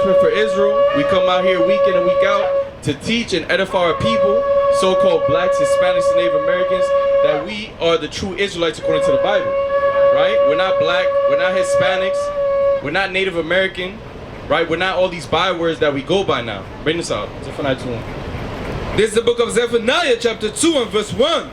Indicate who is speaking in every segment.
Speaker 1: watchmen for Israel. We come out here week in and week out to teach and edify our people, so-called blacks, Hispanics, and Native Americans, that we are the true Israelites according to the Bible, right? We're not black, we're not Hispanics, we're not Native American, right? We're not all these bywords that we go by now. Bring this out. Zephaniah 2:1.
Speaker 2: This is the book of Zephaniah, chapter 2 and verse 1.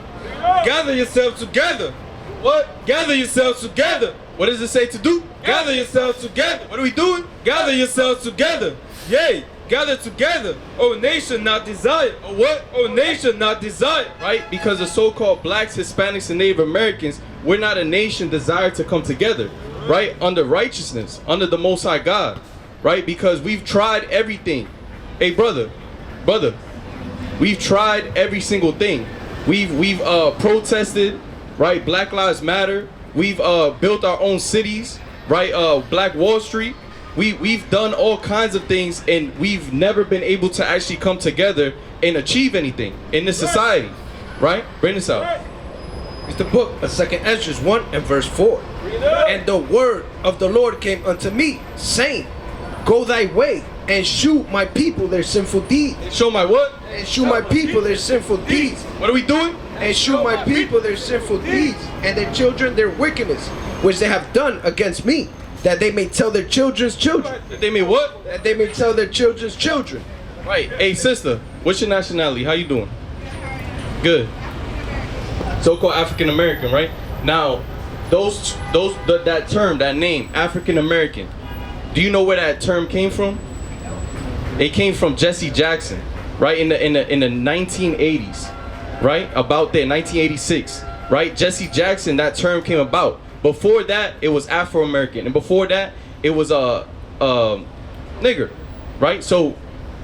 Speaker 2: Gather yourselves together.
Speaker 1: What?
Speaker 2: Gather yourselves together.
Speaker 1: What does it say to do?
Speaker 2: Gather yourselves together.
Speaker 1: What are we doing?
Speaker 2: Gather yourselves together. Yea, gather together, O nation not desired.
Speaker 1: Oh, what?
Speaker 2: O nation not desired.
Speaker 1: Right? Because the so-called blacks, Hispanics, and Native Americans, we're not a nation desired to come together, right? Under righteousness, under the Most High God, right? Because we've tried everything. Hey, brother, we've tried every single thing. We've protested, right? Black Lives Matter. We've built our own cities, right? Black Wall Street. We've done all kinds of things, and we've never been able to actually come together and achieve anything in this society, right? Bring this out.
Speaker 3: It's the book of 2nd Ezra 1 and verse 4. And the word of the Lord came unto me, saying, Go thy way, and shew my people their sinful deeds.
Speaker 1: Show my what?
Speaker 3: And shew my people their sinful deeds.
Speaker 1: What are we doing?
Speaker 3: And shew my people their sinful deeds, and their children their wickedness, which they have done against me, that they may tell their children's children.
Speaker 1: That they may what?
Speaker 3: That they may tell their children's children.
Speaker 1: Right. Hey, sister, what's your nationality? How you doing? Good. So-called African American, right? Now, that term, that name, African American. Do you know where that term came from? It came from Jesse Jackson, right? In the 1980s, right? About there, 1986, right? Jesse Jackson, that term came about. Before that, it was Afro American, and before that, it was nigger, right? So,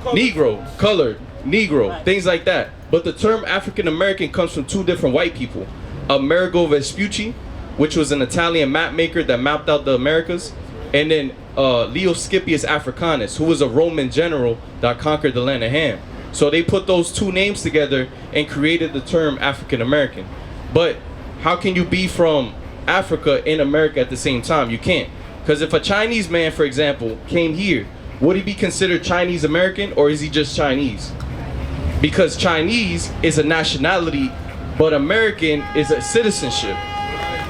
Speaker 1: Negro, colored, Negro, things like that. But the term African American comes from two different white people: Amerigo Vespucci, which was an Italian map maker that mapped out the Americas, and then Leo Scipius Africanus, who was a Roman general that conquered the land of Ham. So they put those two names together and created the term African American. But how can you be from Africa and America at the same time? You can't. Because if a Chinese man, for example, came here, would he be considered Chinese American, or is he just Chinese? Because Chinese is a nationality, but American is a citizenship,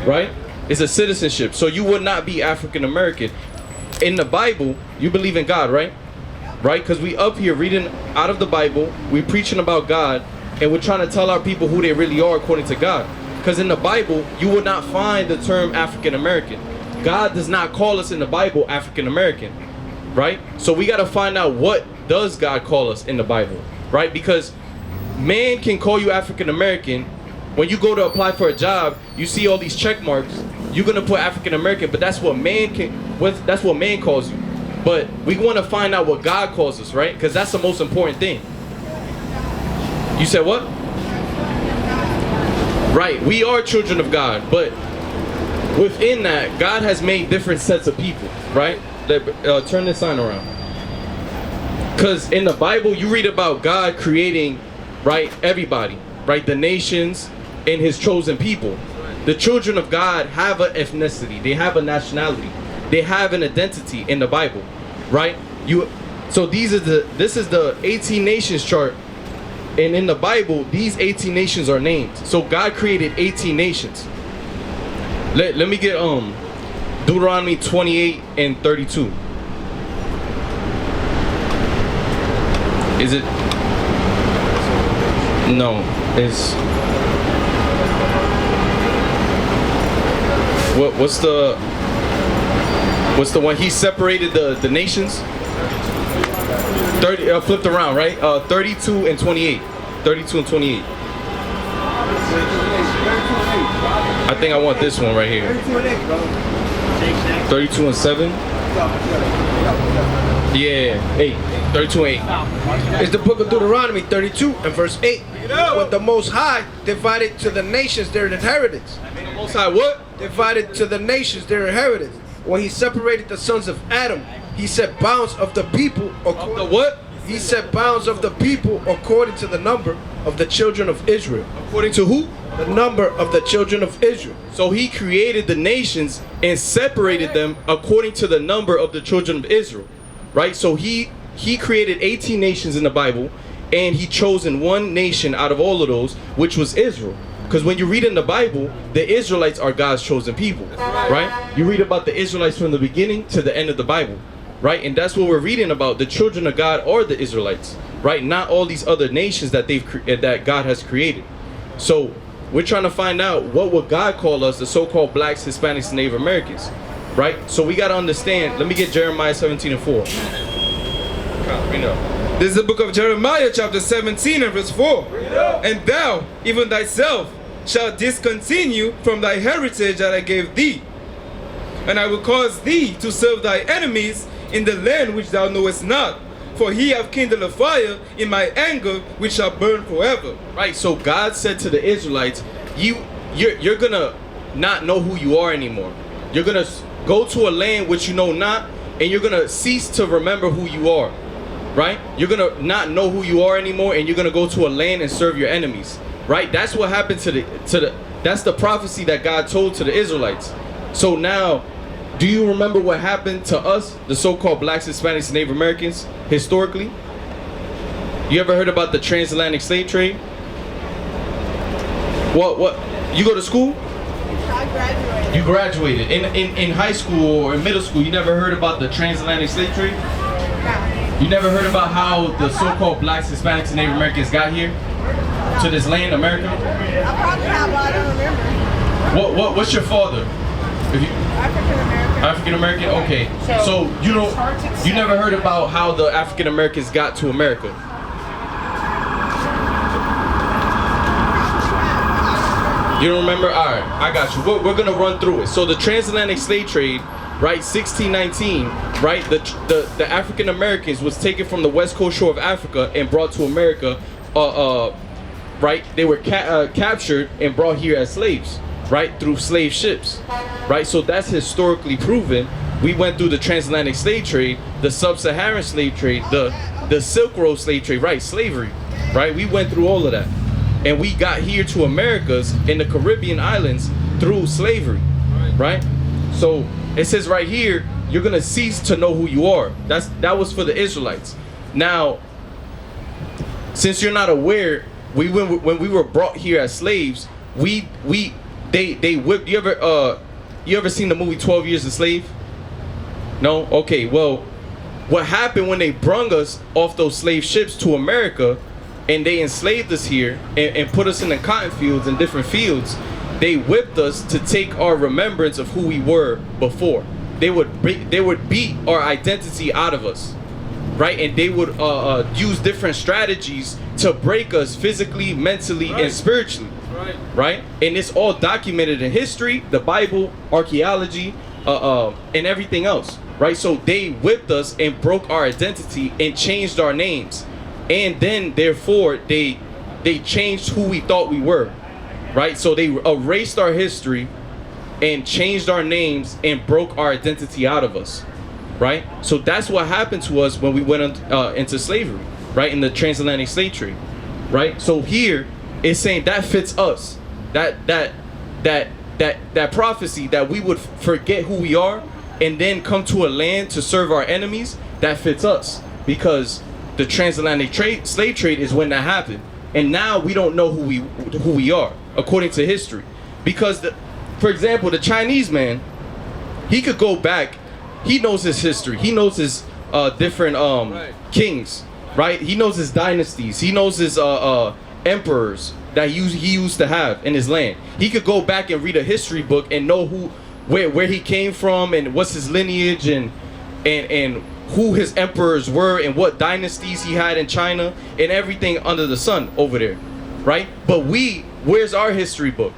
Speaker 1: right? It's a citizenship. So you would not be African American. In the Bible, you believe in God, right? Right? Because we up here reading out of the Bible, we preaching about God, and we're trying to tell our people who they really are according to God. Because in the Bible, you will not find the term African American. God does not call us in the Bible African American, right? So we got to find out, what does God call us in the Bible, right? Because man can call you African American. When you go to apply for a job, you see all these check marks. You're gonna put African American, but that's what man that's what man calls you. But we want to find out what God calls us, right? Because that's the most important thing. You said what? Right, we are children of God, but within that, God has made different sets of people, right? Turn this sign around. Because in the Bible, you read about God creating, right, everybody, right? The nations and his chosen people. The children of God have an ethnicity. They have a nationality. They have an identity in the Bible, right? So this is the 18 nations chart. And in the Bible, these 18 nations are named. So God created 18 nations. Let me get Deuteronomy 28 and 32. Is it? No, it's what's the one? He separated the nations. 30 flipped around, right? 32 and 28. 32 and 28. I think I want this one right here. 32 and 7. Yeah, 8. 32 and 8.
Speaker 3: It's the book of Deuteronomy 32 and verse 8. When the Most High divided to the nations their inheritance.
Speaker 1: The Most High what?
Speaker 3: Divided to the nations their inheritance. When he separated the sons of Adam, he set bounds of the people.
Speaker 1: Of the what?
Speaker 3: He set bounds of the people according to the number of the children of Israel.
Speaker 1: According to who?
Speaker 3: The number of the children of Israel.
Speaker 1: So he created the nations and separated them according to the number of the children of Israel. right? So he created 18 nations in the Bible, and he chosen one nation out of all of those, which was Israel. Because when you read in the Bible, the Israelites are God's chosen people, right? You read about the Israelites from the beginning to the end of the Bible, right? And that's what we're reading about. The children of God are the Israelites, right? Not all these other nations that that God has created. So we're trying to find out, what would God call us, the so-called blacks, Hispanics, and Native Americans, right? So we got to understand. Let me get Jeremiah 17:4.
Speaker 2: This is the book of Jeremiah, chapter 17 and verse 4. And thou, even thyself, shalt discontinue from thy heritage that I gave thee. And I will cause thee to serve thy enemies in the land which thou knowest not. For he hath kindled a fire in my anger, which shall burn forever.
Speaker 1: Right, so God said to the Israelites, you're gonna not know who you are anymore. You're gonna go to a land which you know not, and you're gonna cease to remember who you are. Right? You're gonna not know who you are anymore, and you're gonna go to a land and serve your enemies. Right? That's what happened that's the prophecy that God told to the Israelites. So now, do you remember what happened to us, the so-called blacks, Hispanics, and Native Americans, historically? You ever heard about the transatlantic slave trade? What? You go to school?
Speaker 4: I graduated.
Speaker 1: You graduated. In high school or in middle school, you never heard about the transatlantic slave trade?
Speaker 4: No.
Speaker 1: You never heard about how the so-called blacks, Hispanics, and Native Americans got here to this land, America?
Speaker 4: I probably have, but I don't remember.
Speaker 1: What's your father?
Speaker 4: African American.
Speaker 1: African American? Okay. So you never heard about how the African Americans got to America? You don't remember? All right, I got you. We're gonna run through it. So the transatlantic slave trade, right, 1619, right, the African Americans was taken from the west coast shore of Africa and brought to America. Right, they were captured and brought here as slaves, right, through slave ships, right. So that's historically proven. We went through the transatlantic slave trade, the sub-Saharan slave trade, the Silk Road slave trade, right, slavery, right. We went through all of that. And we got here to Americas in the Caribbean islands through slavery, right? So it says right here, you're gonna cease to know who you are. That was for the Israelites. Now, since you're not aware, when we were brought here as slaves, they whipped. You ever seen the movie 12 Years a Slave? No? Okay. Well, what happened when they brung us off those slave ships to America? And they enslaved us here and put us in the cotton fields and different fields. They whipped us to take our remembrance of who we were before. They would beat our identity out of us, right? And they would use different strategies to break us physically, mentally, and spiritually, right? And it's all documented in history, the Bible, archaeology, and everything else, right? So they whipped us and broke our identity and changed our names. And then, therefore, they changed who we thought we were, right? So they erased our history and changed our names and broke our identity out of us, right? So that's what happened to us when we went into slavery, right? In the transatlantic slave trade, right? So here it's saying that fits us, that prophecy that we would forget who we are and then come to a land to serve our enemies. That fits us because the transatlantic slave trade is when that happened, and now we don't know who we are according to history, because for example, the Chinese man, he could go back, he knows his history, he knows his different kings, right? He knows his dynasties, he knows his emperors that he used to have in his land. He could go back and read a history book and know where he came from and what's his lineage and who his emperors were and what dynasties he had in China and everything under the sun over there, right? But where's our history book?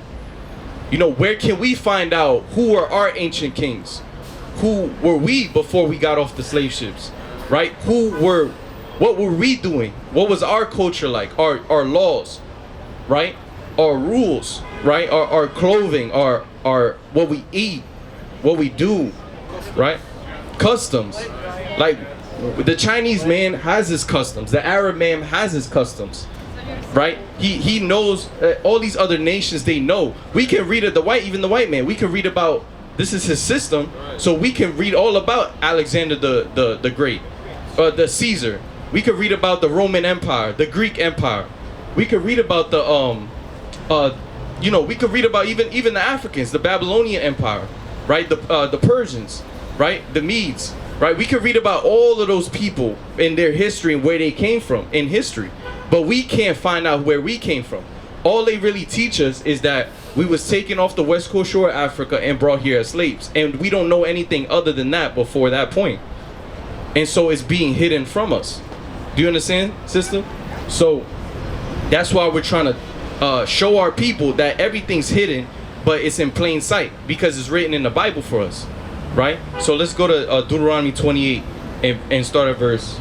Speaker 1: You know, where can we find out who are our ancient kings? Who were we before we got off the slave ships, right? What were we doing? What was our culture like? Our laws, right? Our rules, right? Our clothing, our what we eat, what we do, right? Customs. Like the Chinese man has his customs, the Arab man has his customs, right? He knows all these other nations. They know. We can read it. Even the white man, we can read about this is his system, so we can read all about Alexander the Great, the Caesar. We could read about the Roman Empire, the Greek Empire. We could read about the we could read about even the Africans, the Babylonian Empire, right? The Persians, right? The Medes, right? We could read about all of those people in their history and where they came from in history, but we can't find out where we came from. All they really teach us is that we was taken off the west coast shore of Africa and brought here as slaves, and we don't know anything other than that before that point. And so it's being hidden from us. Do you understand, sister? So that's why we're trying to show our people that everything's hidden, but it's in plain sight because it's written in the Bible for us, right? So let's go to Deuteronomy 28 and start at verse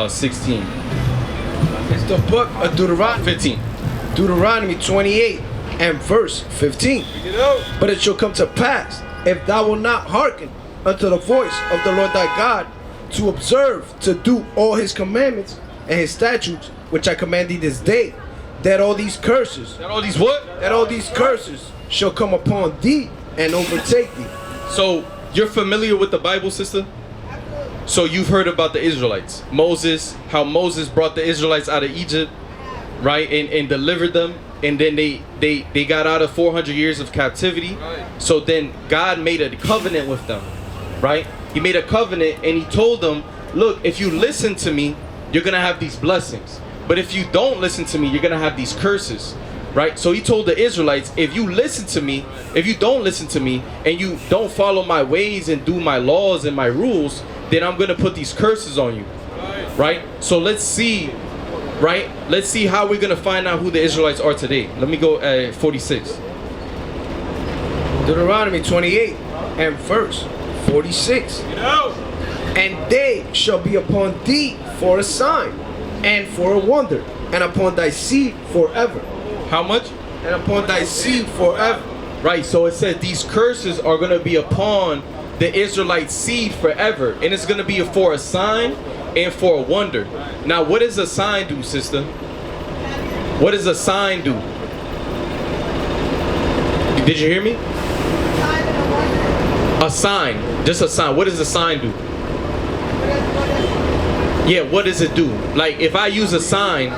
Speaker 1: 16.
Speaker 3: It's the book of Deuteronomy.
Speaker 1: 15.
Speaker 3: Deuteronomy 28 and verse 15. But it shall come to pass, if thou wilt not hearken unto the voice of the Lord thy God, to observe to do all his commandments and his statutes, which I command thee this day, that all these curses,
Speaker 1: That all these what?
Speaker 3: that all these curses shall come upon thee and overtake thee.
Speaker 1: So you're familiar with the Bible, sister? So you've heard about the Israelites. Moses, how Moses brought the Israelites out of Egypt, right? And delivered them. And then they got out of 400 years of captivity. So then God made a covenant with them, right? He made a covenant and he told them, look, if you listen to me, you're going to have these blessings. But if you don't listen to me, you're going to have these curses, right? So he told the Israelites, if you listen to me, if you don't listen to me, and you don't follow my ways and do my laws and my rules, then I'm going to put these curses on you, right? So let's see, right? Let's see how we're going to find out who the Israelites are today. Let me go at 46.
Speaker 3: Deuteronomy 28 and verse 46. And they shall be upon thee for a sign and for a wonder, and upon thy seed forever.
Speaker 1: How much?
Speaker 3: And upon thy seed forever.
Speaker 1: Right, so it said these curses are going to be upon the Israelite seed forever. And it's going to be for a sign and for a wonder. Now, what does a sign do, sister? What does a sign do? Did you hear me? A sign. Just a sign. What does a sign do? Yeah, what does it do? Like, if I use a sign,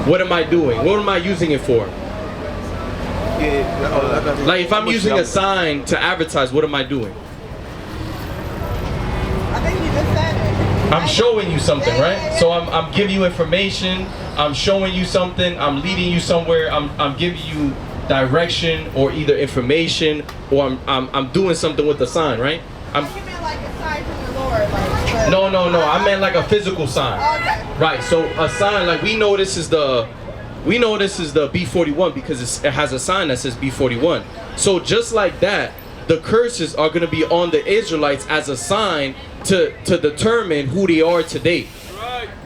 Speaker 1: what am I doing? What am I using it for? Like, if I'm using a sign to advertise, what am I doing?
Speaker 4: I think you just said it.
Speaker 1: I'm showing you something, right? So I'm giving you information, I'm showing you something, I'm leading you somewhere, I'm giving you direction or either information, or I'm doing something with the sign, right?
Speaker 4: You meant like a sign from the Lord, like
Speaker 1: No, I meant like a physical sign.
Speaker 4: Okay.
Speaker 1: Right, so a sign, like we know this is the B41 because it has a sign that says B41. So just like that, the curses are going to be on the Israelites as a sign to determine who they are today.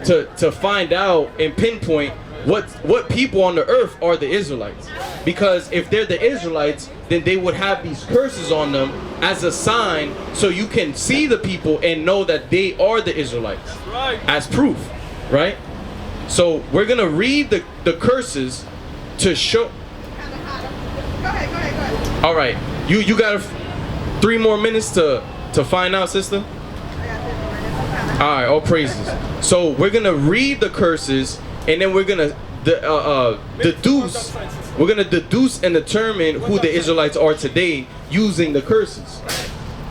Speaker 1: To find out and pinpoint what people on the earth are the Israelites. Because if they're the Israelites, then they would have these curses on them as a sign, so you can see the people and know that they are the Israelites as proof, right? So we're gonna read the curses to show.
Speaker 4: Go ahead.
Speaker 1: All right, you got 3 more minutes to find out, sister. All right, all praises. So we're gonna read the curses, and then we're gonna deduce. We're gonna deduce and determine who the Israelites are today using the curses.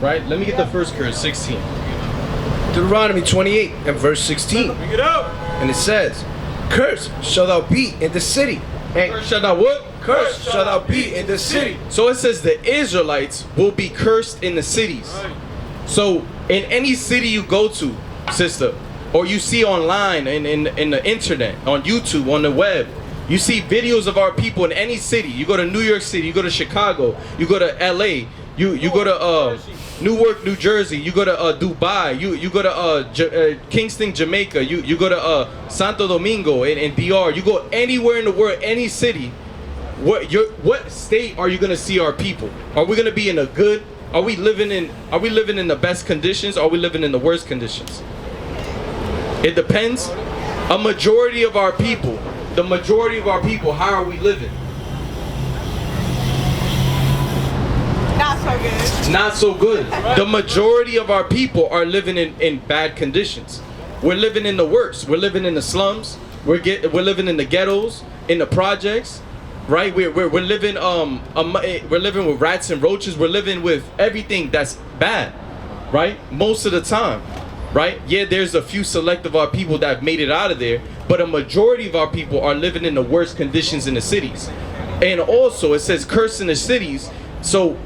Speaker 1: Right? Let me get the first curse, 16.
Speaker 3: Deuteronomy 28 and verse 16. And it says, "Cursed shall thou be in the city." And
Speaker 1: Cursed shall thou what?
Speaker 3: cursed shall thou be in the city.
Speaker 1: So it says the Israelites will be cursed in the cities. So in any city you go to, sister, or you see online in the internet, on YouTube, on the web, you see videos of our people in any city. You go to New York City, you go to Chicago, you go to LA, you go to Newark, New Jersey, you go to Dubai, you go to Kingston, Jamaica, you go to Santo Domingo in DR, you go anywhere in the world, any city. What state are you gonna see our people? Are we gonna be in a good? Are we living in the best conditions? Or are we living in the worst conditions? It depends. The majority of our people, how are we living?
Speaker 4: Not so good.
Speaker 1: Not so good. The majority of our people are living in bad conditions. We're living in the worst. We're living in the slums. We're living in the ghettos, in the projects, right? We're living we're living with rats and roaches. We're living with everything that's bad, right? Most of the time, right? Yeah, there's a few select of our people that have made it out of there, but a majority of our people are living in the worst conditions in the cities. And also, it says curse in the cities. So,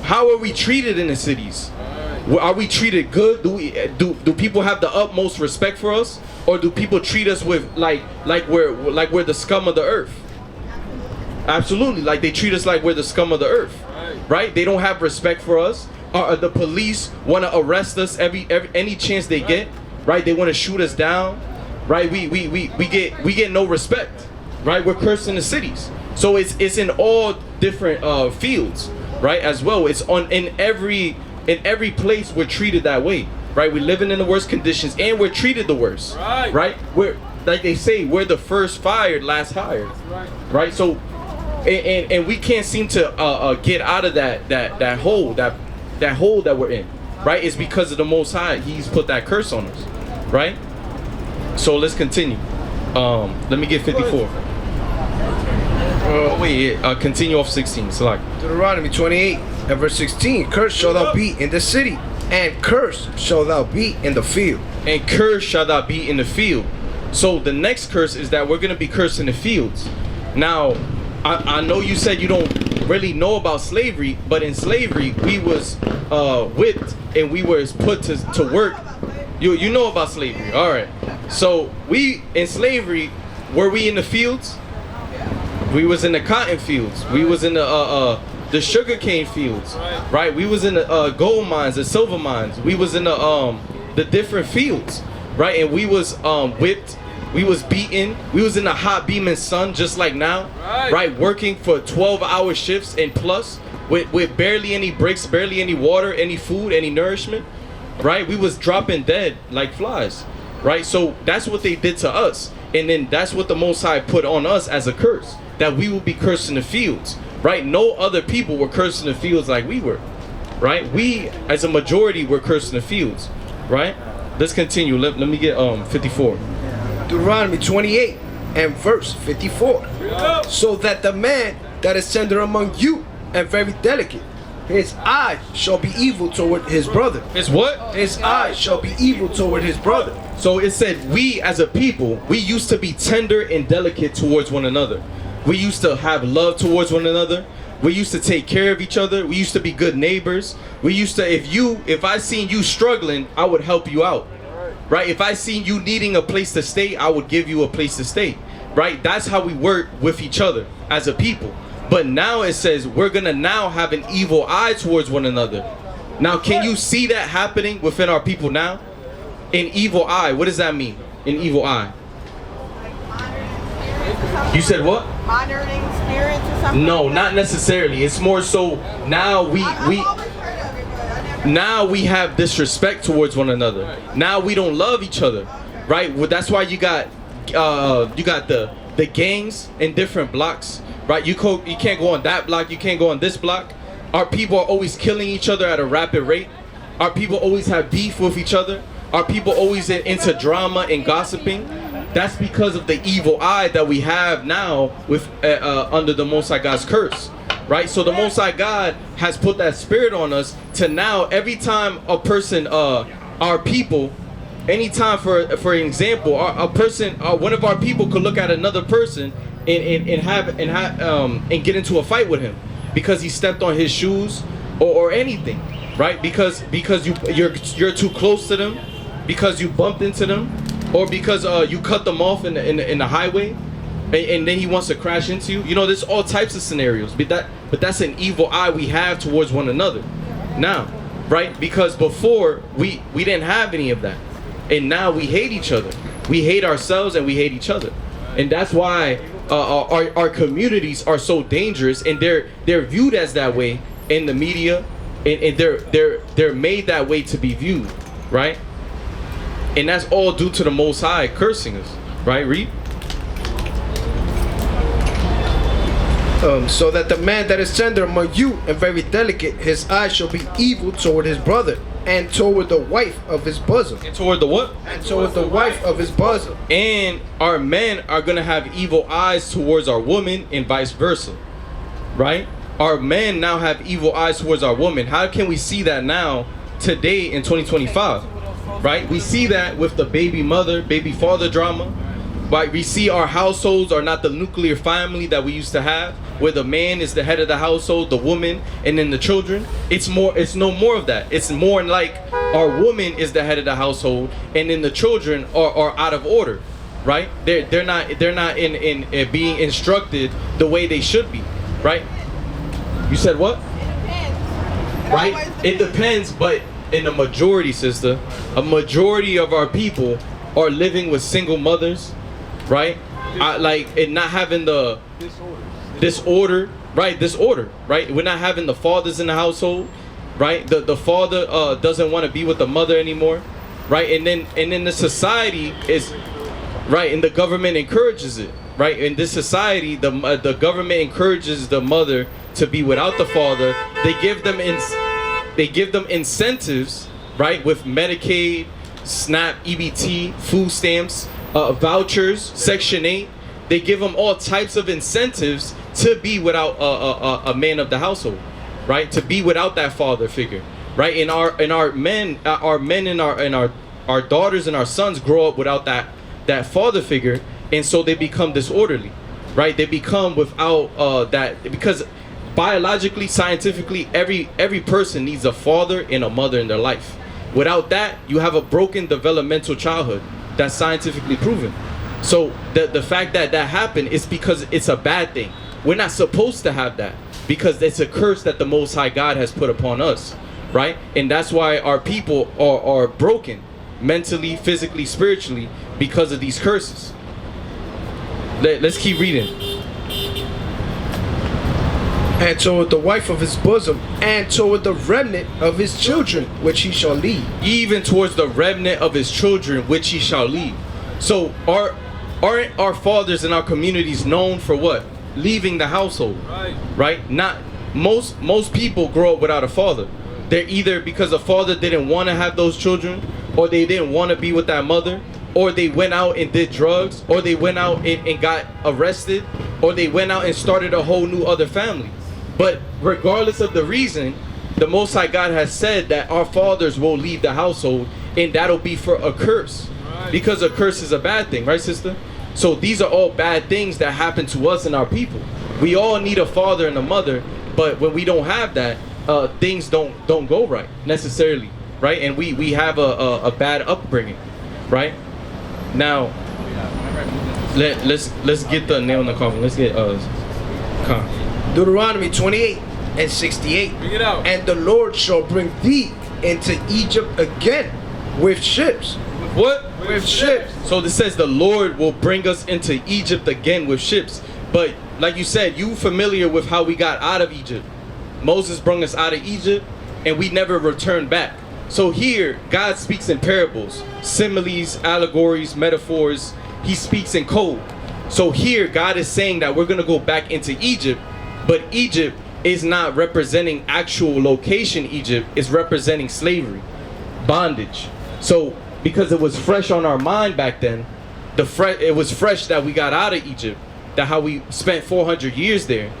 Speaker 1: how are we treated in the cities? Are we treated good? Do people have the utmost respect for us, or do people treat us with like we're the scum of the earth? Absolutely, like they treat us like we're the scum of the earth, right? They don't have respect for us. The police want to arrest us any chance they get, right? They want to shoot us down, right? We get no respect, right? We're cursed in the cities, so it's in all different fields, right? As well, it's in every place we're treated that way, right? We're living in the worst conditions and we're treated the worst, right? We're, like they say, we're the first fired, last hired, right? So, and we can't seem to get out of that hole that we're in, right? It's because of the Most High. He's put that curse on us, right? So let's continue. Let me get 54. Continue off 16. Select.
Speaker 3: Deuteronomy 28 and verse 16. Cursed shall thou be in the city, and cursed shall thou be in the field.
Speaker 1: And cursed shall thou be in the field. So the next curse is that we're going to be cursed in the fields. Now, I know you said you don't really know about slavery, but in slavery, we was whipped and we was put to work. You know about slavery. All right. So we, in slavery, were we in the fields? We was in the cotton fields. We was in the sugarcane fields, right? We was in the gold mines, the silver mines. We was in the different fields, right? And we was whipped. We was beaten. We was in the hot beaming sun, just like now, right? Working for 12-hour shifts and plus, with barely any breaks, barely any water, any food, any nourishment, right? We was dropping dead like flies, right? So that's what they did to us, and then that's what the Most High put on us as a curse, that we will be cursed in the fields, right? No other people were cursed in the fields like we were, right? We, as a majority, were cursed in the fields, right? Let's continue. Let me get 54.
Speaker 3: Deuteronomy 28 and verse 54. So that the man that is tender among you and very delicate, his eye shall be evil toward his brother.
Speaker 1: His what?
Speaker 3: His eye shall be evil toward his brother.
Speaker 1: So it said we as a people, we used to be tender and delicate towards one another. We used to have love towards one another. We used to take care of each other. We used to be good neighbors. We used to, if I seen you struggling, I would help you out, right? If I seen you needing a place to stay, I would give you a place to stay, right? That's how we work with each other as a people. But now it says we're gonna now have an evil eye towards one another. Now, can you see that happening within our people now? An evil eye, what does that mean? An evil eye. You said what?
Speaker 4: Monitoring spirits or something?
Speaker 1: No, not necessarily. It's more so now we now we have disrespect towards one another. Now we don't love each other, right? Well, that's why you got the gangs in different blocks, right? You can't go on that block, you can't go on this block. Our people are always killing each other at a rapid rate. Our people always have beef with each other. Our people always into drama and gossiping. That's because of the evil eye that we have now with under the Most High God's curse, right? So the Most High God has put that spirit on us to now every time a person, our people, anytime for example, a person, one of our people could look at another person and get into a fight with him because he stepped on his shoes or anything, right? Because you're too close to them, because you bumped into them, or because you cut them off in the highway, and then he wants to crash into you. You know, there's all types of scenarios, but that's an evil eye we have towards one another now, right? Because before we didn't have any of that, and now we hate each other. We hate ourselves and we hate each other, and that's why our communities are so dangerous, and they're viewed as that way in the media, and they're made that way to be viewed, right? And that's all due to the Most High cursing us, right? Read.
Speaker 3: So that the man that is tender among you and very delicate, his eyes shall be evil toward his brother, and toward the wife of his bosom.
Speaker 1: And toward the what?
Speaker 3: And toward the wife of his bosom.
Speaker 1: And our men are going to have evil eyes towards our women and vice versa. Right? Our men now have evil eyes towards our women. How can we see that now, today in 2025? Right? We see that with the baby mother, baby father drama. Right? We see our households are not the nuclear family that we used to have, where the man is the head of the household, the woman, and then the children. It's no more of that. It's more like our woman is the head of the household, and then the children are out of order, right? They're not in being instructed the way they should be, right? You said what?
Speaker 4: It depends.
Speaker 1: Right? It depends, but in the majority, sister, a majority of our people are living with single mothers, right? And not having the disorder, right? Disorder, right? We're not having the fathers in the household, right? The father doesn't want to be with the mother anymore, right? And then the society is right, and the government encourages it, right? In this society, the government encourages the mother to be without the father. They give them incentives, right? With Medicaid, SNAP, EBT, food stamps, vouchers, Section 8. They give them all types of incentives to be without a man of the household, right? To be without that father figure, right? And our men and our daughters and our sons grow up without that father figure, and so they become disorderly, right? They become without that, because biologically, scientifically, every person needs a father and a mother in their life. Without that, you have a broken developmental childhood. That's scientifically proven. So the fact that happened is because it's a bad thing. We're not supposed to have that, because it's a curse that the Most High God has put upon us, right? And that's why our people are broken mentally, physically, spiritually, because of these curses. Let's keep reading.
Speaker 3: And toward the wife of his bosom, and toward the remnant of his children, which he shall lead.
Speaker 1: Even towards the remnant of his children, which he shall lead. So aren't our fathers in our communities known for what? Leaving the household, right? Not most people grow up without a father. They're either because the father didn't want to have those children, or they didn't want to be with that mother, or they went out and did drugs, or they went out and got arrested, or they went out and started a whole new other family. But regardless of the reason, the Most High God has said that our fathers will leave the household, and that'll be for a curse. Because a curse is a bad thing, right, sister? So these are all bad things that happen to us and our people. We all need a father and a mother, but when we don't have that, things don't go right necessarily, right? And we have a bad upbringing, right? Now, let's get the nail in the coffin. Let's get
Speaker 3: Deuteronomy 28 and 68.
Speaker 2: Bring it out.
Speaker 3: And the Lord shall bring thee into Egypt again with ships.
Speaker 1: What?
Speaker 3: With ships.
Speaker 1: So this says the Lord will bring us into Egypt again with ships. But like you said, you familiar with how we got out of Egypt. Moses brought us out of Egypt, and we never returned back. So here, God speaks in parables, similes, allegories, metaphors. He speaks in code. So here, God is saying that we're going to go back into Egypt, but Egypt is not representing actual location Egypt. It's representing slavery, bondage. So because it was fresh on our mind back then, it was fresh that we got out of Egypt, that how we spent 400 years there,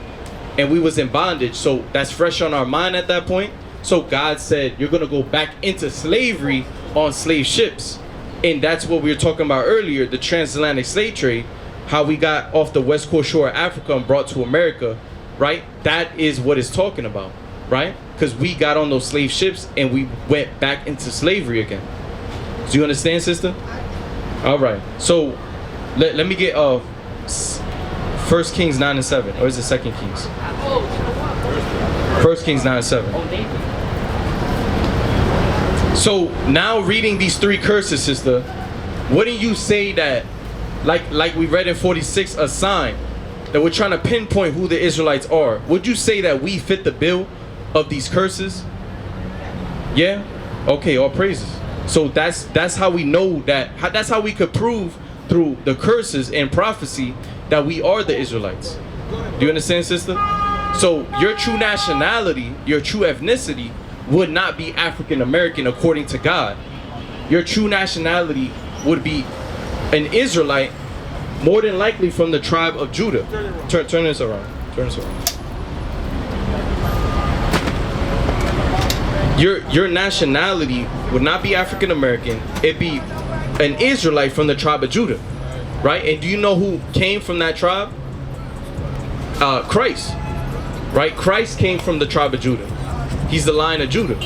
Speaker 1: and we was in bondage. So that's fresh on our mind at that point. So God said, you're going to go back into slavery on slave ships. And that's what we were talking about earlier, the transatlantic slave trade, how we got off the west coast shore of Africa and brought to America, right? That is what it's talking about, right? Because we got on those slave ships and we went back into slavery again. Do you understand, sister? All right. So let me get 1 Kings 9 and 7, or is it 2 Kings? 1 Kings 9 and 7. So now reading these three curses, sister, wouldn't you say that, like we read in 46, a sign that we're trying to pinpoint who the Israelites are? Would you say that we fit the bill of these curses? Yeah? Okay, all praises. So that's how we know that, that's how we could prove through the curses and prophecy that we are the Israelites. Do you understand, sister? So your true nationality, your true ethnicity would not be African American according to God. Your true nationality would be an Israelite, more than likely from the tribe of Judah. Turn this around. Turn this around. Your nationality would not be African American. It'd be an Israelite from the tribe of Judah, right? And do you know who came from that tribe? Christ, right? Christ came from the tribe of Judah. He's the line of Judah.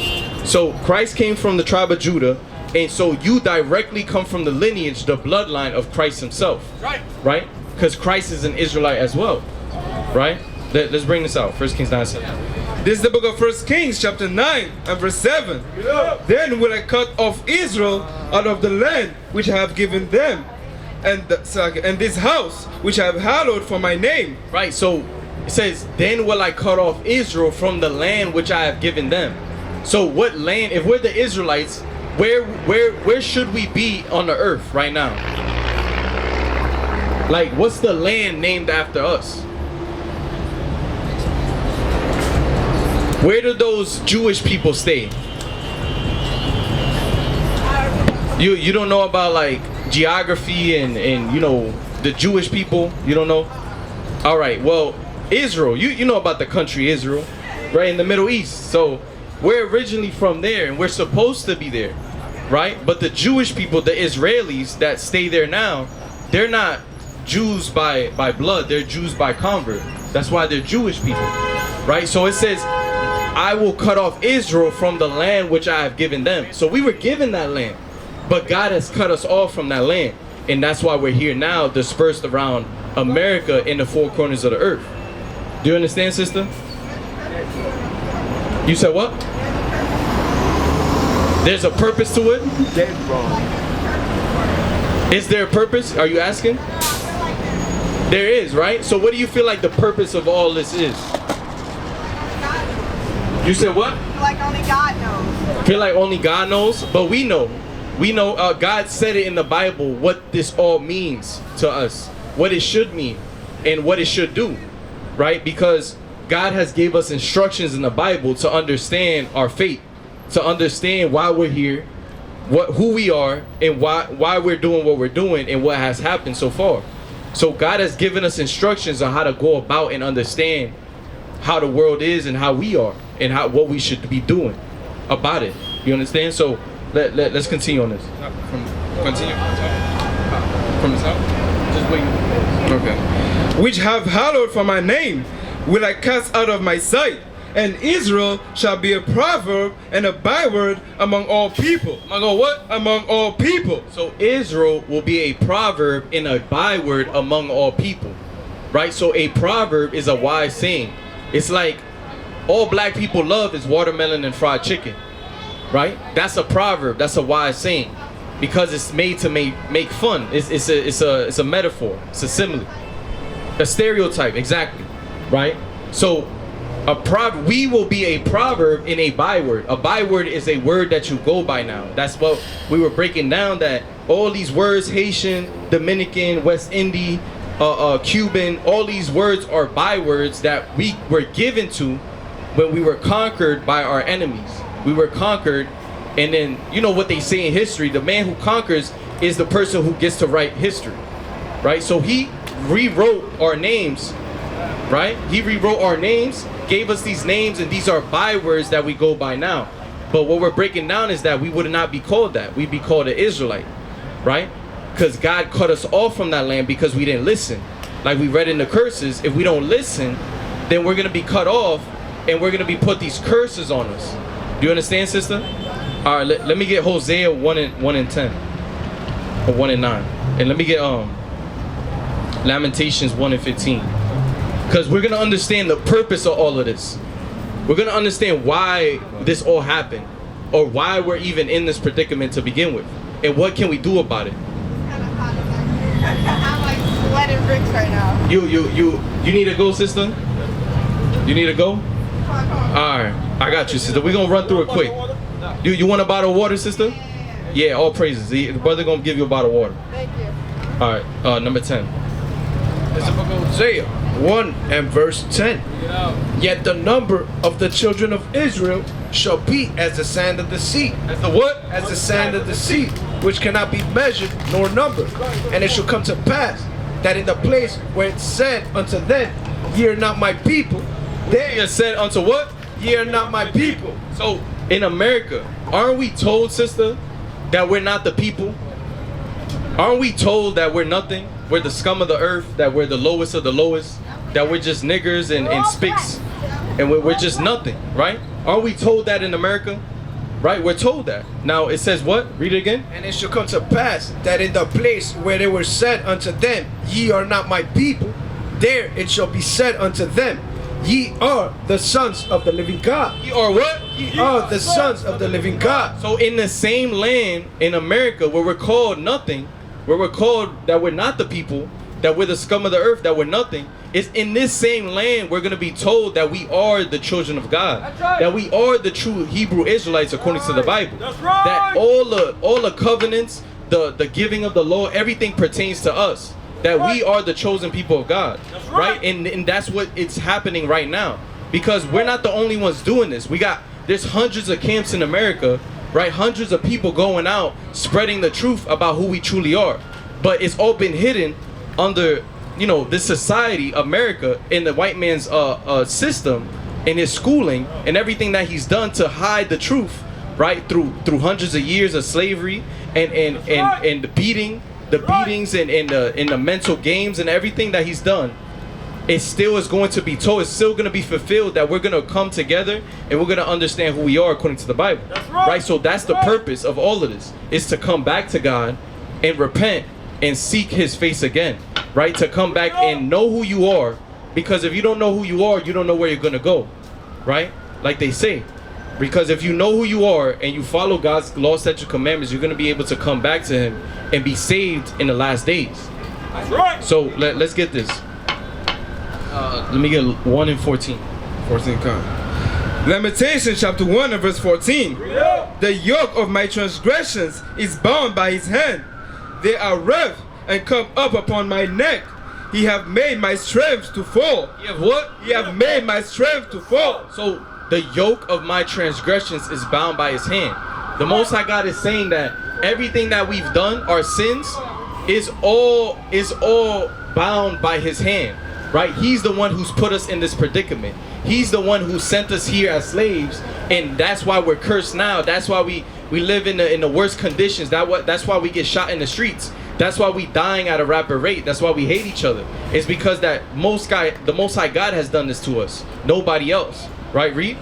Speaker 1: So Christ came from the tribe of Judah, and so you directly come from the lineage, the bloodline of Christ himself, right? Because Christ is an Israelite as well, right? Let's bring this out. 1 Kings 9:7.
Speaker 2: This is the book of 1 Kings chapter 9 and verse 7. Then will I cut off Israel out of the land which I have given them, and this house which I have hallowed for my name.
Speaker 1: Right, so it says, then will I cut off Israel from the land which I have given them. So what land, if we're the Israelites, where should we be on the earth right now? Like, what's the land named after us? Where do those Jewish people stay? You don't know about like geography and you know the Jewish people? You don't know? All right, well, Israel, you know about the country Israel, right, in the Middle East. So we're originally from there and we're supposed to be there, right? But the Jewish people, the Israelis that stay there now, they're not Jews by blood, they're Jews by convert. That's why they're Jewish people, right? So it says, I will cut off Israel from the land which I have given them. So we were given that land, but God has cut us off from that land. And that's why we're here now, dispersed around America in the four corners of the earth. Do you understand, sister? You said what? There's a purpose to it?
Speaker 3: Dead wrong.
Speaker 1: Is there a purpose? Are you asking? There is, right? So what do you feel like the purpose of all this is? You said what?
Speaker 4: Like only God knows.
Speaker 1: Feel like only God knows? But we know. We know God said it in the Bible what this all means to us. What it should mean and what it should do. Right? Because God has gave us instructions in the Bible to understand our fate. To understand why we're here, who we are, and why we're doing what we're doing and what has happened so far. So God has given us instructions on how to go about and understand how the world is and how we are and what we should be doing about it. You understand? So let's continue on this.
Speaker 2: Continue. From the top?
Speaker 1: Just wait.
Speaker 2: Okay. Which have hallowed for my name will I cast out of my sight, and Israel shall be a proverb and a byword among all people.
Speaker 1: Among all what?
Speaker 2: Among all people.
Speaker 1: So Israel will be a proverb and a byword among all people. Right? So a proverb is a wise saying. It's like all black people love is watermelon and fried chicken. Right? That's a proverb. That's a wise saying. Because it's made to make fun. It's a metaphor. It's a simile. A stereotype, exactly. Right? So we will be a proverb and a byword. A byword is a word that you go by now. That's what we were breaking down, that all these words, Haitian, Dominican, West Indian, Cuban, all these words are bywords that we were given to when we were conquered by our enemies. We were conquered, and then you know what they say in history, the man who conquers is the person who gets to write history. Right? So he rewrote our names. Right? He rewrote our names, gave us these names, and these are bywords that we go by now. But what we're breaking down is that we would not be called that. We'd be called an Israelite, right? Because God cut us off from that land because we didn't listen. Like we read in the curses, if we don't listen, then we're going to be cut off, and we're going to be put these curses on us. Do you understand, sister? All right, let me get Hosea 1 and 10, or 1 and 9, and let me get Lamentations 1 and 15. Because we're going to understand the purpose of all of this. We're going to understand why this all happened, or why we're even in this predicament to begin with, and what can we do about it.
Speaker 4: I'm like sweating bricks right now.
Speaker 1: You need to go, sister? You need to go? Alright, I got you, sister. We're going to run through it quick. You want a bottle of water, sister? Yeah, all praises. The brother going to give you a bottle of water.
Speaker 4: Thank you.
Speaker 1: Alright, number 10.
Speaker 3: It's the book of Hosea 1 and verse 10. Yet the number of the children of Israel shall be as the sand of the sea.
Speaker 1: As the what?
Speaker 3: As the sand of the sea, which cannot be measured nor numbered. And it shall come to pass that in the place where it said unto them, ye are not my people,
Speaker 1: They are said unto what?
Speaker 3: ye are not my people.
Speaker 1: So in America, aren't we told, sister, that we're not the people? Aren't we told that we're nothing? We're the scum of the earth, that we're the lowest of the lowest, that we're just niggers and spicks, and we're just nothing, right? Aren't we told that in America? Right, we're told that. Now it says what? Read it again.
Speaker 3: And it shall come to pass that in the place where they were said unto them, ye are not my people, there it shall be said unto them, ye are the sons of the living God.
Speaker 1: Ye are what?
Speaker 3: Ye are the sons of the living God.
Speaker 1: So in the same land in America where we're called nothing, where we're called that we're not the people, that we're the scum of the earth, that we're nothing, it's in this same land we're going to be told that we are the children of God. That's right. That we are the true Hebrew Israelites according to the Bible. That's right. That all the covenants, the giving of the law, everything pertains to us. That we are the chosen people of God. That's right. And that's what it's happening right now. Because we're not the only ones doing this. There's hundreds of camps in America, right? Hundreds of people going out spreading the truth about who we truly are. But it's all been hidden under, this society, America, in the white man's system, in his schooling, and everything that he's done to hide the truth, right? Through hundreds of years of slavery and the beatings and the mental games and everything that he's done. It still is going to be told. It's still going to be fulfilled that we're going to come together and we're going to understand who we are according to the Bible. Right? So that's the purpose of all of this, is to come back to God and repent and seek his face again, right? To come back and know who you are, because if you don't know who you are, you don't know where you're going to go, right? Like they say, because if you know who you are and you follow God's law, statutes, commandments, you're going to be able to come back to him and be saved in the last days. That's right. So let's get this. Let me get 1 and 14.
Speaker 2: 14 come. Lamentation chapter 1 and verse 14. The yoke of my transgressions is bound by his hand. They are rough and come up upon my neck. He have made my strength to fall.
Speaker 1: He have what?
Speaker 2: He have made my strength to fall.
Speaker 1: So the yoke of my transgressions is bound by his hand. The Most High God is saying that everything that we've done, our sins, is all bound by his hand. Right? He's the one who's put us in this predicament. He's the one who sent us here as slaves, and that's why we're cursed now. That's why we live in the worst conditions. That's why we get shot in the streets. That's why we dying at a rapid rate. That's why we hate each other. It's because the Most High God has done this to us. Nobody else. Right? Read.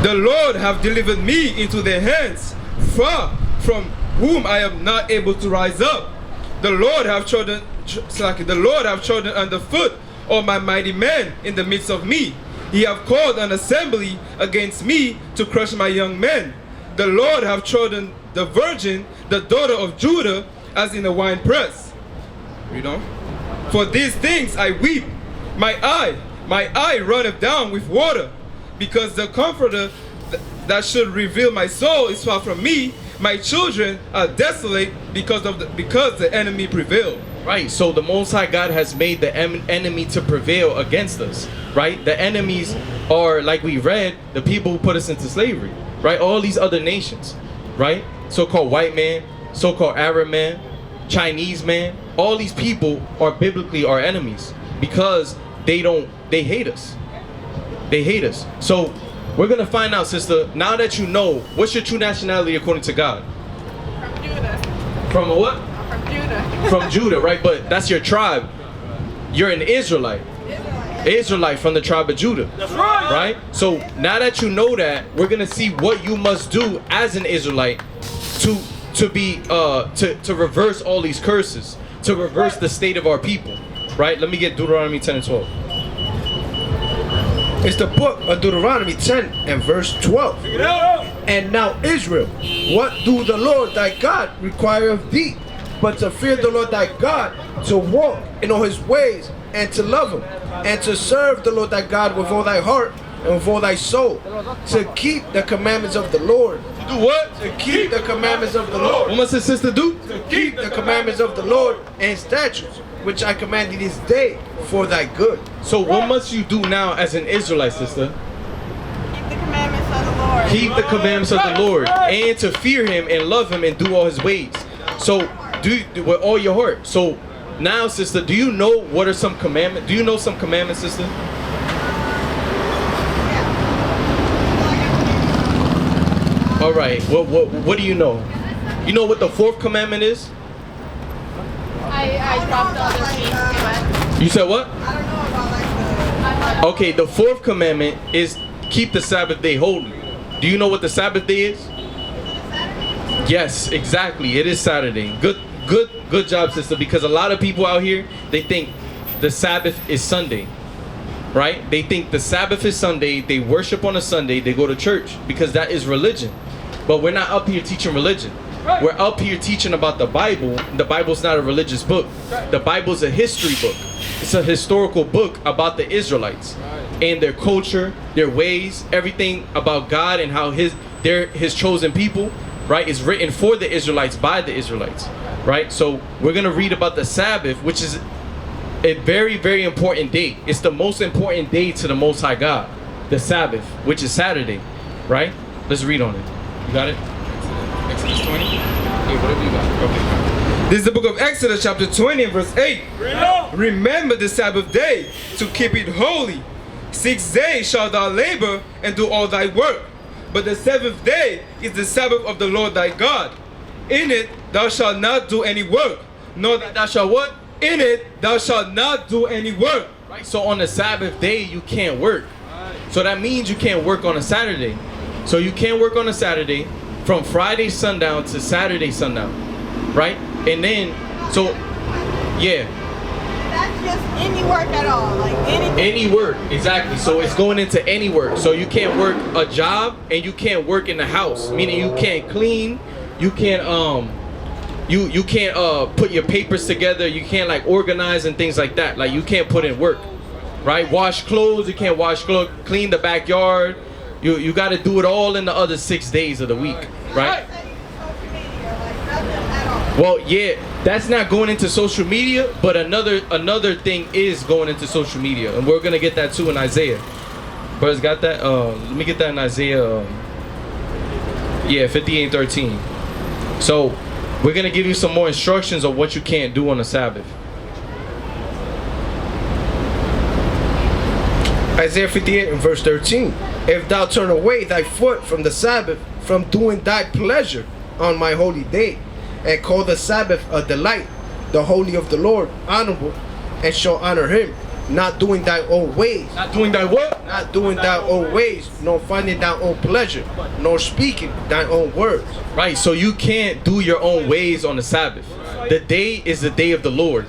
Speaker 2: The Lord have delivered me into their hands, far from whom I am not able to rise up. The Lord have trodden underfoot all my mighty men in the midst of me. He have called an assembly against me to crush my young men. The Lord have trodden the virgin, the daughter of Judah, as in a winepress. Read on. For these things I weep. My eye runneth down with water, because the Comforter that should reveal my soul is far from me. My children are desolate because the enemy prevailed.
Speaker 1: Right, so the Most High God has made the enemy to prevail against us, right? The enemies are, like we read, the people who put us into slavery, right? All these other nations, right? So-called white man, so-called Arab man, Chinese man, all these people are biblically our enemies because they hate us. They hate us. So we're going to find out, sister, now that you know, what's your true nationality according to God?
Speaker 4: From Judah.
Speaker 1: From a what?
Speaker 4: From Judah.
Speaker 1: From Judah, right? But that's your tribe. You're an Israelite. Israelite from the tribe of Judah. That's right. Right? So now that you know that, we're going to see what you must do as an Israelite to reverse all these curses, to reverse the state of our people. Right? Let me get Deuteronomy 10 and 12.
Speaker 3: It's the book of Deuteronomy 10 and verse 12. And now Israel, what do the Lord thy God require of thee, but to fear the Lord thy God, to walk in all his ways, and to love him, and to serve the Lord thy God with all thy heart and with all thy soul, to keep the commandments of the Lord
Speaker 1: To do what?
Speaker 3: To keep the commandments of the Lord.
Speaker 1: What must his sister do?
Speaker 3: To keep the commandments of the Lord and statutes, which I command thee this day for thy good.
Speaker 1: So what must you do now as an Israelite, sister?
Speaker 4: Keep the commandments of the Lord.
Speaker 1: Keep the commandments of the Lord, and to fear him and love him and do all his ways. So do with all your heart. So now, sister, do you know what are some commandments? Do you know some commandments, sister? All right. What do you know? You know what the fourth commandment is?
Speaker 4: I dropped all the seeds.
Speaker 1: You said what?
Speaker 4: I don't know about like the.
Speaker 1: Okay, the fourth commandment is keep the Sabbath day holy. Do you know what the Sabbath day is? Yes, exactly. It is Saturday. Good job, sister. Because a lot of people out here, they think the Sabbath is Sunday, right? They think the Sabbath is Sunday. They worship on a Sunday. They go to church because that is religion. But we're not up here teaching religion. We're up here teaching about the Bible. The Bible's not a religious book. The Bible's a history book. It's a historical book about the Israelites and their culture, their ways, everything about God and how they're his chosen people, right? It's written for the Israelites by the Israelites, right? So we're gonna read about the Sabbath, which is a very, very important day. It's the most important day to the Most High God, the Sabbath, which is Saturday, right? Let's read on it. You got it?
Speaker 2: Exodus 20? Hey, whatever you got. Okay. This is the book of Exodus chapter 20 and verse 8. Remember the Sabbath day to keep it holy. 6 days shalt thou labor and do all thy work. But the seventh day is the Sabbath of the Lord thy God. In it thou shalt not do any work, nor that
Speaker 1: Thou shalt what?
Speaker 2: in it thou shalt not do any work.
Speaker 1: Right. So on the Sabbath day, you can't work. So that means you can't work on a Saturday. So you can't work on a Saturday from Friday sundown to Saturday sundown, right? And then, so, yeah.
Speaker 4: That's just any work at all, like anything.
Speaker 1: Any work, exactly. So it's going into any work. So you can't work a job and you can't work in the house, meaning you can't clean, you can't you can't put your papers together, you can't like organize and things like that. Like you can't put in work, right? Wash clothes, you can't wash clothes, clean the backyard. You got to do it all in the other 6 days of the week, right? Well, yeah, that's not going into social media, but another thing is going into social media, and we're gonna get that too in Isaiah. Brothers got that? Let me get that in Isaiah. Yeah, 58:13. So we're gonna give you some more instructions of what you can't do on the Sabbath.
Speaker 3: Isaiah 58 and verse 13. If thou turn away thy foot from the Sabbath, from doing thy pleasure on my holy day, and call the Sabbath a delight, the holy of the Lord honorable, and shall honor him, not doing thy own ways.
Speaker 1: Not doing thy what?
Speaker 3: Not doing thy own ways, nor finding thy own pleasure, nor speaking thy own words.
Speaker 1: Right, so you can't do your own ways on the Sabbath. The day is the day of the Lord,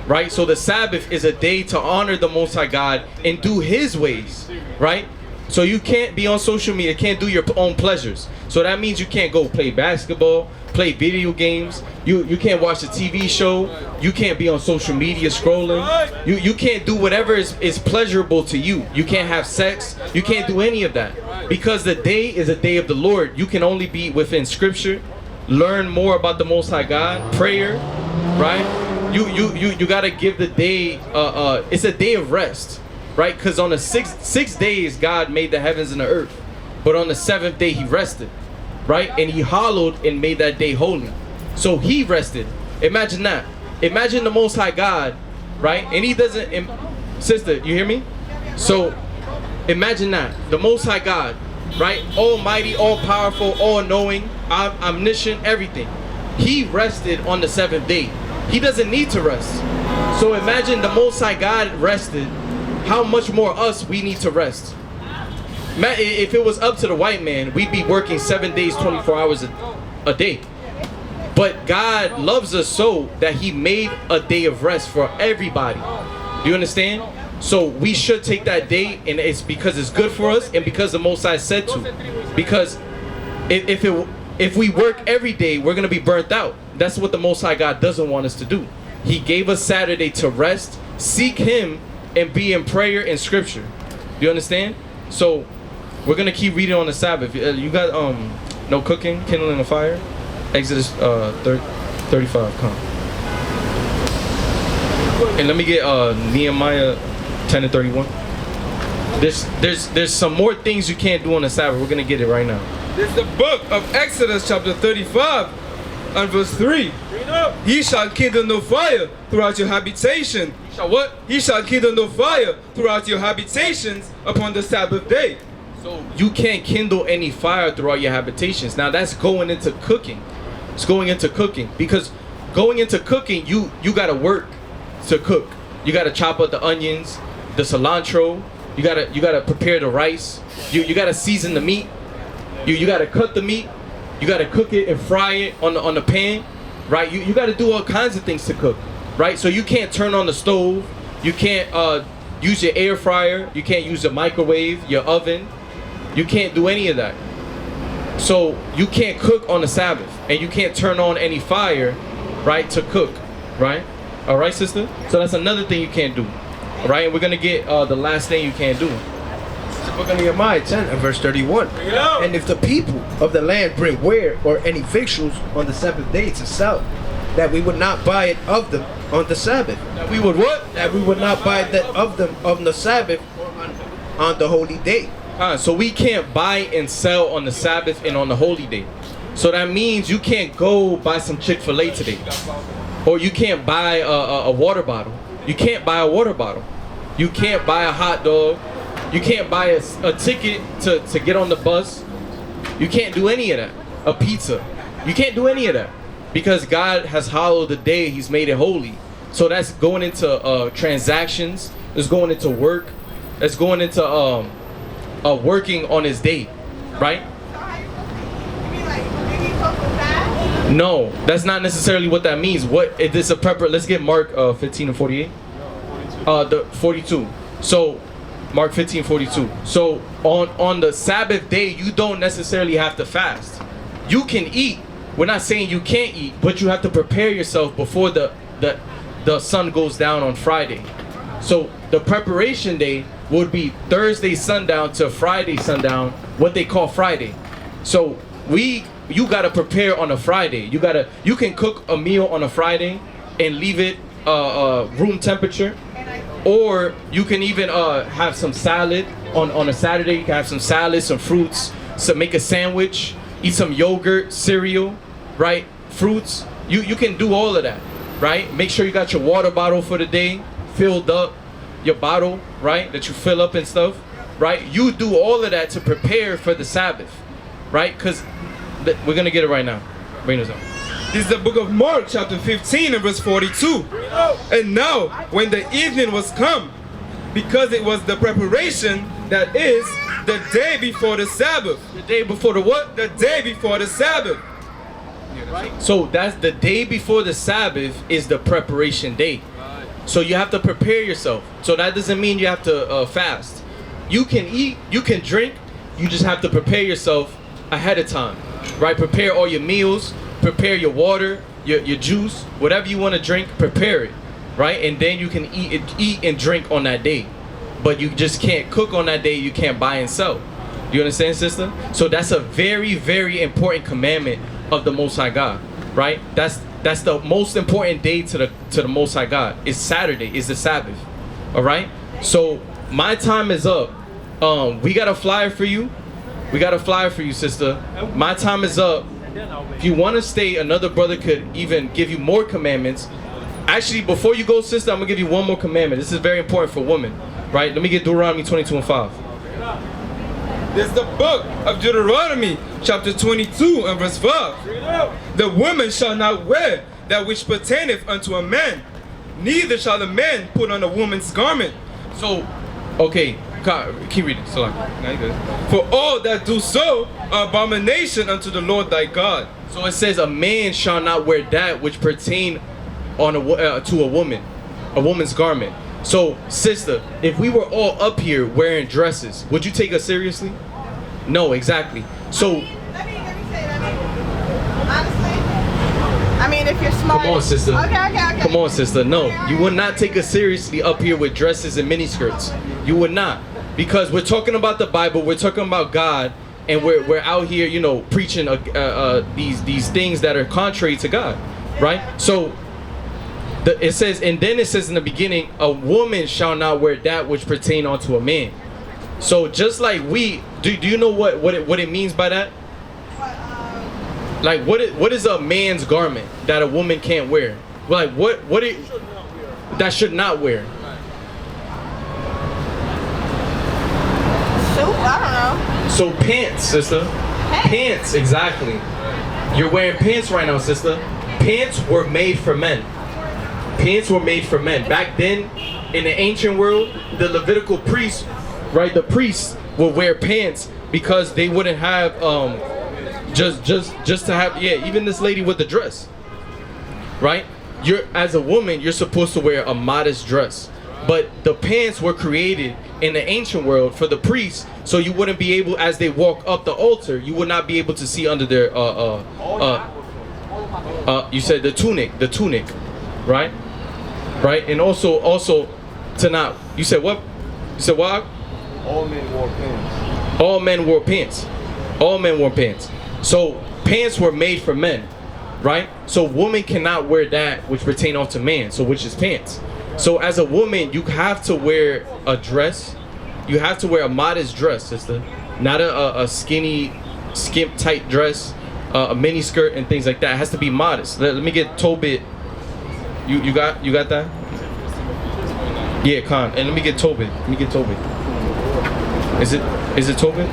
Speaker 1: right? So the Sabbath is a day to honor the Most High God and do his ways, right? So you can't be on social media, can't do your own pleasures. So that means you can't go play basketball, play video games, you can't watch a TV show, you can't be on social media scrolling, you can't do whatever is pleasurable to you. You can't have sex, you can't do any of that. Because the day is a day of the Lord. You can only be within scripture, learn more about the Most High God, prayer, right? You gotta give the day, it's a day of rest, right? Because on the six days, God made the heavens and the earth. But on the seventh day, he rested, right? And he hallowed and made that day holy. So he rested. Imagine that. Imagine the Most High God, right? And he doesn't, sister, you hear me? So imagine that. The Most High God, right? Almighty, all-powerful, all-knowing, omniscient, everything. He rested on the seventh day. He doesn't need to rest. So imagine the Most High God rested. How much more us we need to rest? If it was up to the white man, we'd be working 7 days, 24 hours a day. But God loves us so that he made a day of rest for everybody. Do you understand? So we should take that day, and it's because it's good for us and because the Most High said to. Because if we work every day, we're going to be burnt out. That's what the Most High God doesn't want us to do. He gave us Saturday to rest, seek him, and be in prayer and scripture. Do you understand? So we're going to keep reading on the Sabbath. You got No cooking, kindling a fire. Exodus 35, come. And let me get Nehemiah 10 and 31. There's some more things you can't do on the Sabbath. We're gonna get it right now.
Speaker 2: This is the book of Exodus chapter 35 and verse 3. He shall kindle no fire throughout your habitation.
Speaker 1: He shall what?
Speaker 2: He shall kindle no fire throughout your habitations upon the Sabbath day.
Speaker 1: So you can't kindle any fire throughout your habitations. Now that's going into cooking. It's going into cooking, because going into cooking, you gotta work to cook. You gotta chop up the onions, the cilantro. You gotta prepare the rice. You gotta season the meat. You gotta cut the meat. You gotta cook it and fry it on the pan, right? You gotta do all kinds of things to cook, right? So you can't turn on the stove. You can't use your air fryer. You can't use your microwave, your oven. You can't do any of that. So you can't cook on the Sabbath, and you can't turn on any fire, right, to cook, right? All right, sister? So that's another thing you can't do, all right? And we're going to get the last thing you can't do.
Speaker 3: It's the book of Nehemiah 10 and verse 31. And if the people of the land bring ware or any victuals on the Sabbath day to sell, that we would not buy it of them on the Sabbath.
Speaker 1: That we would what?
Speaker 3: That we would not buy that of them on the Sabbath or on the holy day.
Speaker 1: So we can't buy and sell on the Sabbath and on the holy day. So that means you can't go buy some Chick-fil-A today. Or you can't buy a water bottle. You can't buy a water bottle. You can't buy a hot dog. You can't buy a ticket to get on the bus. You can't do any of that. A pizza. You can't do any of that. Because God has hallowed the day. He's made it holy. So that's going into transactions. It's going into work. It's going into working on his day, right? No, that's not necessarily what that means. What is this a prepper? Let's get Mark 15 and 48. The 42. So Mark 15, 42. So on the Sabbath day, you don't necessarily have to fast. You can eat. We're not saying you can't eat, but you have to prepare yourself before the sun goes down on Friday. So the preparation day would be Thursday sundown to Friday sundown, what they call Friday. So you gotta prepare on a Friday. You can cook a meal on a Friday and leave it room temperature, or you can even have some salad on a Saturday. You can have some salad, some fruits, make a sandwich, eat some yogurt, cereal, right? Fruits. You can do all of that, right? Make sure you got your water bottle for the day filled up, your bottle, right, that you fill up and stuff, right? You do all of that to prepare for the Sabbath, right? Because we're gonna get it right now. Bring this up.
Speaker 2: This is the book of Mark chapter 15 and verse 42. And now when the evening was come, because it was the preparation, that is the day before the Sabbath.
Speaker 1: The day before the what?
Speaker 2: The day before the Sabbath.
Speaker 1: So that's the day before the Sabbath is the preparation day. So you have to prepare yourself. So that doesn't mean you have to fast. You can eat, you can drink, you just have to prepare yourself ahead of time, right? Prepare all your meals, prepare your water, your juice, whatever you want to drink, prepare it, right? And then you can eat and drink on that day. But you just can't cook on that day. You can't buy and sell. Do you understand, sister? So that's a very, very important commandment of the Most High God, right? That's the most important day to the Most High God. It's Saturday. It's the Sabbath. All right. So my time is up. We got a flyer for you. We got a flyer for you, sister. My time is up. If you want to stay, another brother could even give you more commandments. Actually, before you go, sister, I'm gonna give you one more commandment. This is very important for women, right? Let me get Deuteronomy 22 and 5.
Speaker 2: This is the book of Deuteronomy, chapter 22 and verse 5. The woman shall not wear that which pertaineth unto a man, neither shall a man put on a woman's garment.
Speaker 1: So, okay, keep reading. So, now you good.
Speaker 2: For all that do so are abomination unto the Lord thy God.
Speaker 1: So it says a man shall not wear that which pertain on to a woman's garment. So, sister, if we were all up here wearing dresses, would you take us seriously? No, exactly. So,
Speaker 4: let me say that. Honestly, I mean, if you're smart.
Speaker 1: come on, sister.
Speaker 4: Okay.
Speaker 1: Come on, sister. No, you would not take us seriously up here with dresses and miniskirts. You would not. Because we're talking about the Bible, we're talking about God, and we're out here, you know, preaching these things that are contrary to God, right? So it says, and then it says in the beginning, a woman shall not wear that which pertain unto a man. So just like we do you know what it means by that? Like what is a man's garment that a woman can't wear? Like what it that should not wear?
Speaker 4: Soup? I don't know.
Speaker 1: So pants, sister. Pants, exactly. You're wearing pants right now, sister. Pants were made for men. Pants were made for men. Back then, in the ancient world, the Levitical priests, right? The priests would wear pants because they wouldn't have just to have, yeah, even this lady with the dress, right? You're, as a woman, you're supposed to wear a modest dress, but the pants were created in the ancient world for the priests, so you wouldn't be able, as they walk up the altar, you would not be able to see under their you said the tunic, right? And also to not, you said what? You said what?
Speaker 3: All men wore pants.
Speaker 1: All men wore pants. All men wore pants. So pants were made for men, right? So women cannot wear that which pertain unto man, so which is pants. So as a woman, you have to wear a dress. You have to wear a modest dress, sister. Not a skinny, skimp tight dress, a mini skirt and things like that. It has to be modest. Let me get Tobit. You got that? Yeah, Khan. And let me get Tobit. Is it Tobit?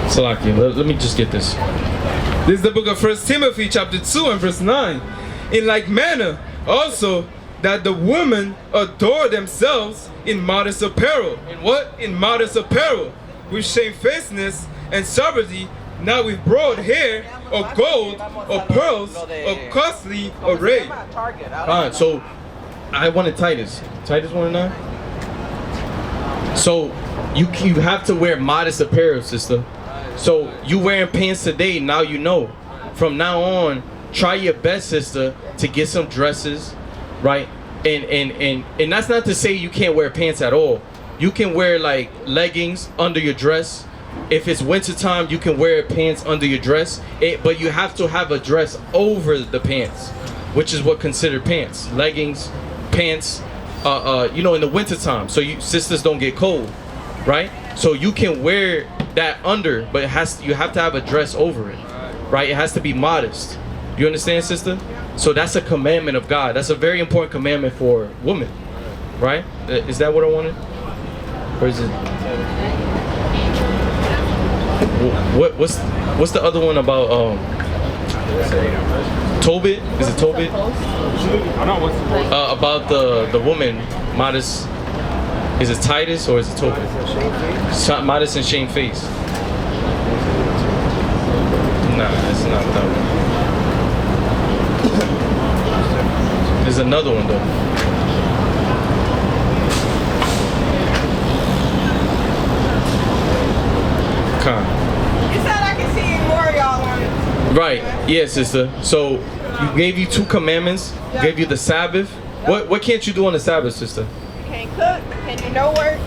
Speaker 1: Salaki, let me just get this.
Speaker 2: This is the book of 1 Timothy chapter 2 and verse 9. In like manner also that the women adore themselves in modest apparel. In what? In modest apparel, with shamefacedness and sobriety, not with broad hair or gold or pearls or costly array.
Speaker 1: So I wanted Titus 1:9. So you have to wear modest apparel, sister. So you wearing pants today, now you know. From now on, try your best, sister, to get some dresses, right? And that's not to say you can't wear pants at all. You can wear like leggings under your dress. If it's wintertime, you can wear pants under your dress. But you have to have a dress over the pants, which is what considered pants. Leggings, pants, you know, in the wintertime, so you sisters don't get cold, right? So you can wear that under, but you have to have a dress over it, right? It has to be modest. You understand, sister? So that's a commandment of God. That's a very important commandment for women, right? Is that what I wanted? Or is it? What's the other one about Tobit? Is it Tobit? About the woman modest. Is it Titus or is it Tobit? Modest and shamefaced. Nah, it's not that one. There's another one though. Con.
Speaker 4: You said I can see more of y'all on it.
Speaker 1: Right. Yeah, sister. So you gave you 2 commandments. Gave you the Sabbath. What can't you do on the Sabbath, sister?
Speaker 4: You can't cook, can't do no work.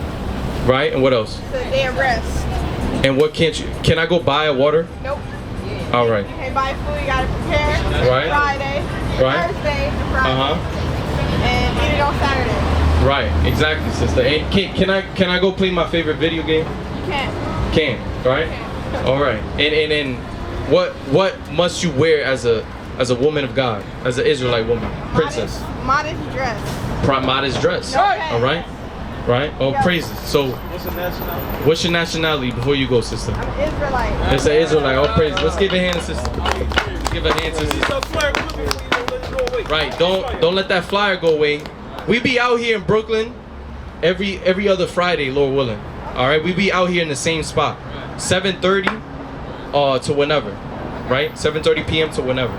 Speaker 1: Right. And what else?
Speaker 4: It's a day of rest.
Speaker 1: And what can't you? Can I go buy a water?
Speaker 4: Nope.
Speaker 1: All right.
Speaker 4: You can't buy food, you gotta prepare.
Speaker 1: Right.
Speaker 4: Friday.
Speaker 1: Right.
Speaker 4: Thursday. Friday. And eat it on Saturday.
Speaker 1: Right. Exactly, sister. And can I go play my favorite video game?
Speaker 4: You can't.
Speaker 1: Can. Right. All right. And what must you wear as a woman of God, as an Israelite woman, princess?
Speaker 4: Modest dress.
Speaker 1: Modest dress.
Speaker 4: Okay.
Speaker 1: All right. Right. Oh, praises. So, what's your nationality before you go, sister?
Speaker 4: I'm Israelite.
Speaker 1: It's an Israelite. All praises. Let's give a hand, sister. Give a hand, sister. Right. Don't let that flyer go away. We be out here in Brooklyn every other Friday, Lord willing. All right. We be out here in the same spot, 7:30 to whenever. Right. 7:30 p.m. to whenever.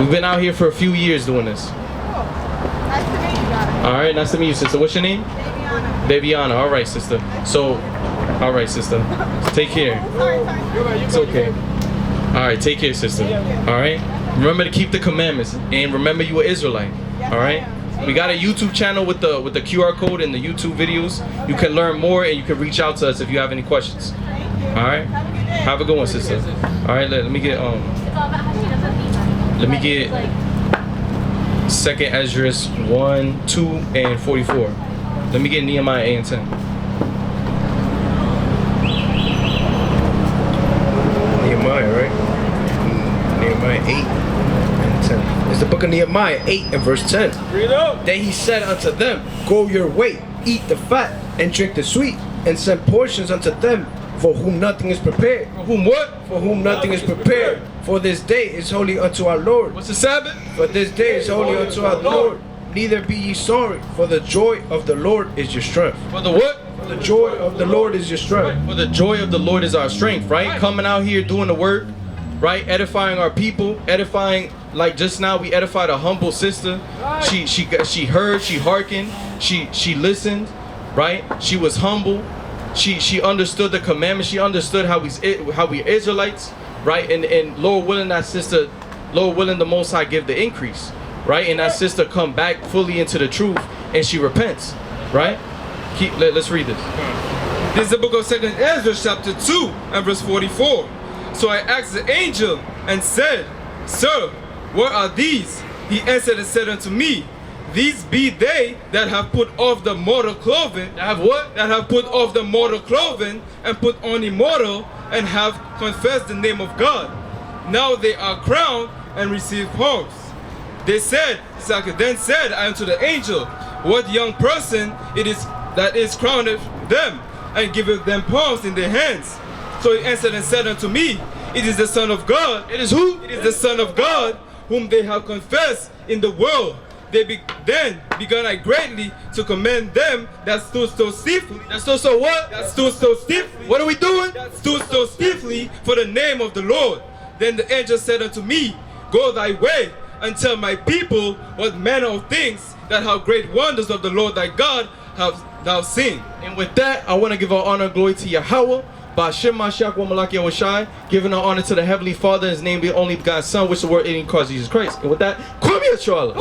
Speaker 1: We've been out here for a few years doing this.
Speaker 4: Nice to meet you guys.
Speaker 1: All right. Nice to meet you, sister. What's your name? Babyana. All right, sister. So, all right, sister. Take care.
Speaker 4: Sorry.
Speaker 1: It's okay. All right, take care, sister. All right. Remember to keep the commandments, and remember you were Israelite. All right. We got a YouTube channel with the QR code and the YouTube videos. You can learn more and you can reach out to us if you have any questions. All right. Have a good one, sister. All right. Let me get 2nd Esdras 1, 2, and 44. Let me get Nehemiah 8 and 10.
Speaker 3: Nehemiah, right? Nehemiah 8 and 10. It's the book of Nehemiah 8 and verse 10. Then he said unto them, go your way, eat the fat, and drink the sweet, and send portions unto them for whom nothing is prepared.
Speaker 1: For whom what?
Speaker 3: For whom nothing is prepared. For this day is holy unto our Lord.
Speaker 1: What's the Sabbath?
Speaker 3: For this day is holy unto our Lord. Neither be ye sorry, for the joy of the Lord is your strength.
Speaker 1: For the what?
Speaker 3: For the joy of the Lord is your strength.
Speaker 1: For the joy of the Lord is our strength, right? Coming out here doing the work, right? Edifying our people, edifying, like just now we edified a humble sister. She heard, she hearkened, she listened, right? She was humble. She understood the commandments. She understood how we Israelites, right? And Lord willing, that sister, Lord willing, the Most High give the increase, right? And that sister come back fully into the truth, and she repents, right? Let's read this.
Speaker 2: This is the book of 2nd Ezra, chapter 2, and verse 44. So I asked the angel and said, Sir, what are these? He answered and said unto me, these be they that have put off the mortal clothing.
Speaker 1: That have what?
Speaker 2: That have put off the mortal clothing and put on immortal, and have confessed the name of God. Now they are crowned and receive palms. They said, then said I unto the angel, what young person it is that is crowned them, and giveth them palms in their hands? So he answered and said unto me, it is the Son of God.
Speaker 1: It is who?
Speaker 2: It is the Son of God, whom they have confessed in the world. Then began I greatly to commend them that stood so stiffly.
Speaker 1: That stood so what?
Speaker 2: That stood so stiffly.
Speaker 1: What are we doing?
Speaker 2: That stood so stiffly for the name of the Lord. Then the angel said unto me, go thy way, and tell my people what manner of things that how great wonders of the Lord thy God have thou seen.
Speaker 1: And with that, I want to give our honor and glory to Yahweh, Ba'ashem Mashiach wa Malaki Yahushai, giving our honor to the Heavenly Father, His name be only God's Son, which the word in Christ Jesus Christ. And with that, Kwame Yashala.